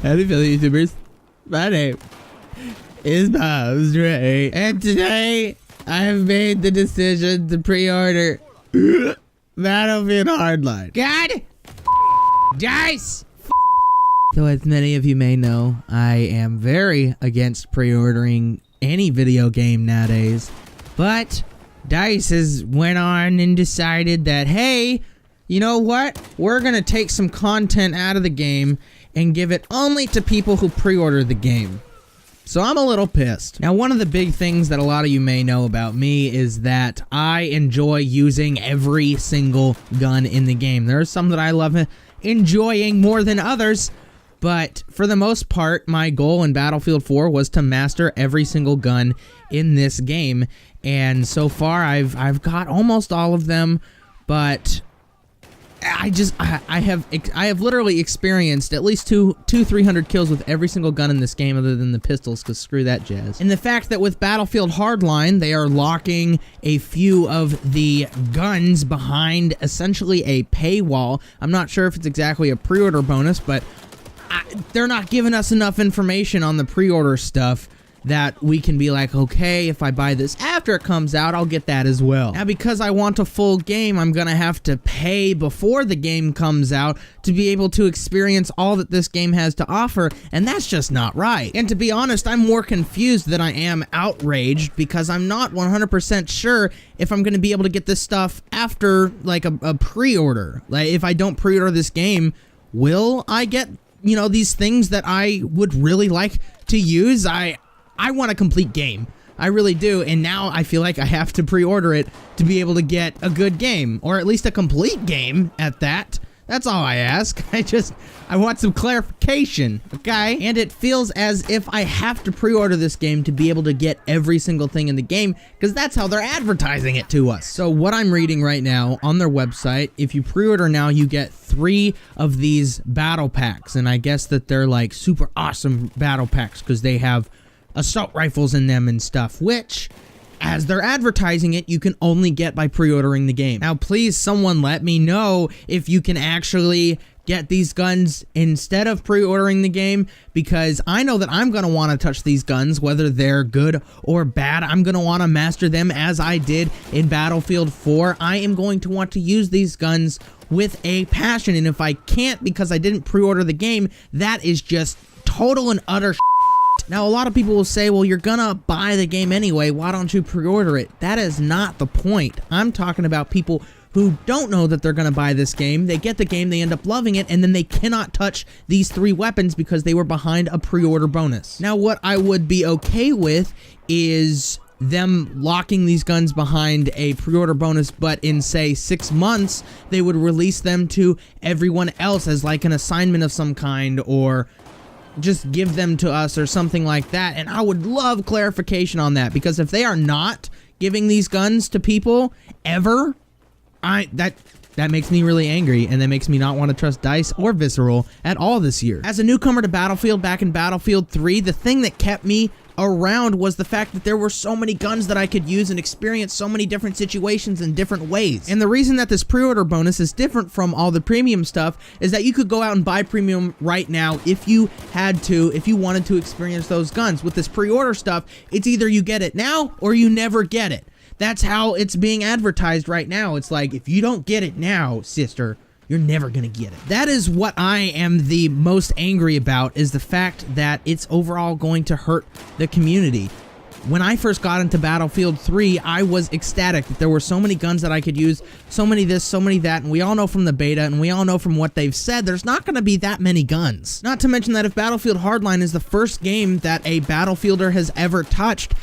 Howdy, fellow YouTubers. My name is BobStraitFTW, and today I have made the decision to pre-order Battlefield Hardline. God! Dice! So as many of you may know, I am very against pre-ordering any video game nowadays, but DICE has went on and decided that, hey, you know what? We're gonna take some content out of the game and give it only to people who pre-order the game. So I'm a little pissed. Now, one of the big things that a lot of you may know about me is that I enjoy using every single gun in the game. There are some that I love enjoying more than others, but for the most part, my goal in Battlefield 4 was to master every single gun in this game. And so far, I've got almost all of them, but I have literally experienced at least 300 kills with every single gun in this game other than the pistols, because screw that jazz. And the fact that with Battlefield Hardline, they are locking a few of the guns behind essentially a paywall. I'm not sure if it's exactly a pre-order bonus, but they're not giving us enough information on the pre-order stuff that we can be like, okay, if I buy this after it comes out, I'll get that as well. Now, because I want a full game, I'm gonna have to pay before the game comes out to be able to experience all that this game has to offer, and that's just not right. And to be honest, I'm more confused than I am outraged, because I'm not 100% sure if I'm gonna be able to get this stuff after, like, a pre-order. Like, if I don't pre-order this game, will I get, you know, these things that I would really like to use? I want a complete game. I really do, and now I feel like I have to pre-order it to be able to get a good game, or at least a complete game at that. That's all I ask. I want some clarification, okay? And it feels as if I have to pre-order this game to be able to get every single thing in the game, because that's how they're advertising it to us. So what I'm reading right now on their website, if you pre-order now, you get 3 of these battle packs, and I guess that they're like super awesome battle packs because they have assault rifles in them and stuff, which, as they're advertising it, you can only get by pre-ordering the game. Now, please, someone let me know if you can actually get these guns instead of pre-ordering the game, because I know that I'm going to want to touch these guns, whether they're good or bad. I'm going to want to master them as I did in Battlefield 4. I am going to want to use these guns with a passion, and if I can't because I didn't pre-order the game, that is just total and utter Now, a lot of people will say, well, you're gonna buy the game anyway, why don't you pre-order it? That is not the point. I'm talking about people who don't know that they're gonna buy this game. They get the game, they end up loving it, and then they cannot touch these 3 weapons because they were behind a pre-order bonus. Now, what I would be okay with is them locking these guns behind a pre-order bonus, but in, say, 6 months, they would release them to everyone else as like an assignment of some kind, or just give them to us or something like that. And I would love clarification on that, because if they are not giving these guns to people ever, that makes me really angry, and that makes me not want to trust DICE or Visceral at all this year. As a newcomer to Battlefield back in Battlefield 3, the thing that kept me around was the fact that there were so many guns that I could use and experience so many different situations in different ways. And the reason that this pre-order bonus is different from all the premium stuff is that you could go out and buy premium right now if you had to, if you wanted to experience those guns. With this pre-order stuff, it's either you get it now or you never get it. That's how it's being advertised right now. It's like, if you don't get it now, sister, you're never gonna get it. That is what I am the most angry about, is the fact that it's overall going to hurt the community. When I first got into Battlefield 3, I was ecstatic that there were so many guns that I could use, so many this, so many that, and we all know from the beta, and we all know from what they've said, there's not gonna be that many guns. Not to mention that if Battlefield Hardline is the first game that a Battlefielder has ever touched,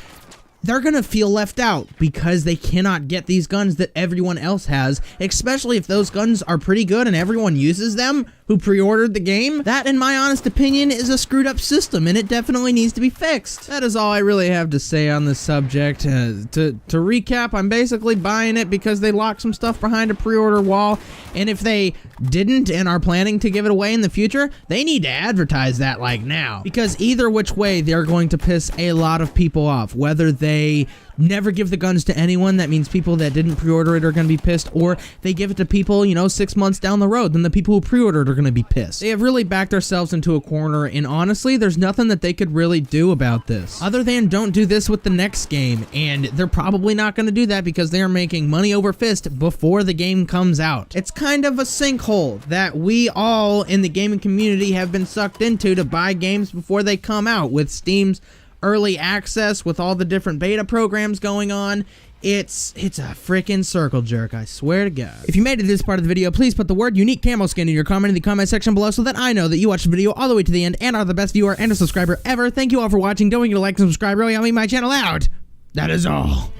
they're gonna feel left out because they cannot get these guns that everyone else has, especially if those guns are pretty good and everyone uses them who pre-ordered the game. That, in my honest opinion, is a screwed up system, and it definitely needs to be fixed. That is all I really have to say on this subject. To recap, I'm basically buying it because they locked some stuff behind a pre-order wall, and if they didn't and are planning to give it away in the future, they need to advertise that like now, because either which way, they're going to piss a lot of people off, whether they never give the guns to anyone. That means people that didn't pre-order it are going to be pissed, or they give it to people, you know, 6 months down the road, then the people who pre-ordered are going to be pissed. They have really backed ourselves into a corner, and honestly, there's nothing that they could really do about this, other than don't do this with the next game, and they're probably not going to do that because they are making money over fist before the game comes out. It's kind of a sinkhole that we all in the gaming community have been sucked into to buy games before they come out, with Steam's early access, with all the different beta programs going on. It's a freaking circle jerk, I swear to God. If you made it to this part of the video, please put the word unique camo skin in your comment in the comment section below so that I know that you watched the video all the way to the end and are the best viewer and a subscriber ever. Thank you all for watching. Don't forget to like and subscribe. Really help me my channel out. That is all.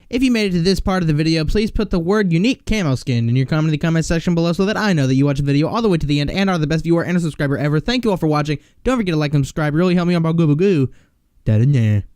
If you made it to this part of the video, please put the word unique camo skin in your comment in the comment section below so that I know that you watched the video all the way to the end and are the best viewer and a subscriber ever. Thank you all for watching. Don't forget to like and subscribe. Really help me out. Boo boo goo. Da da da.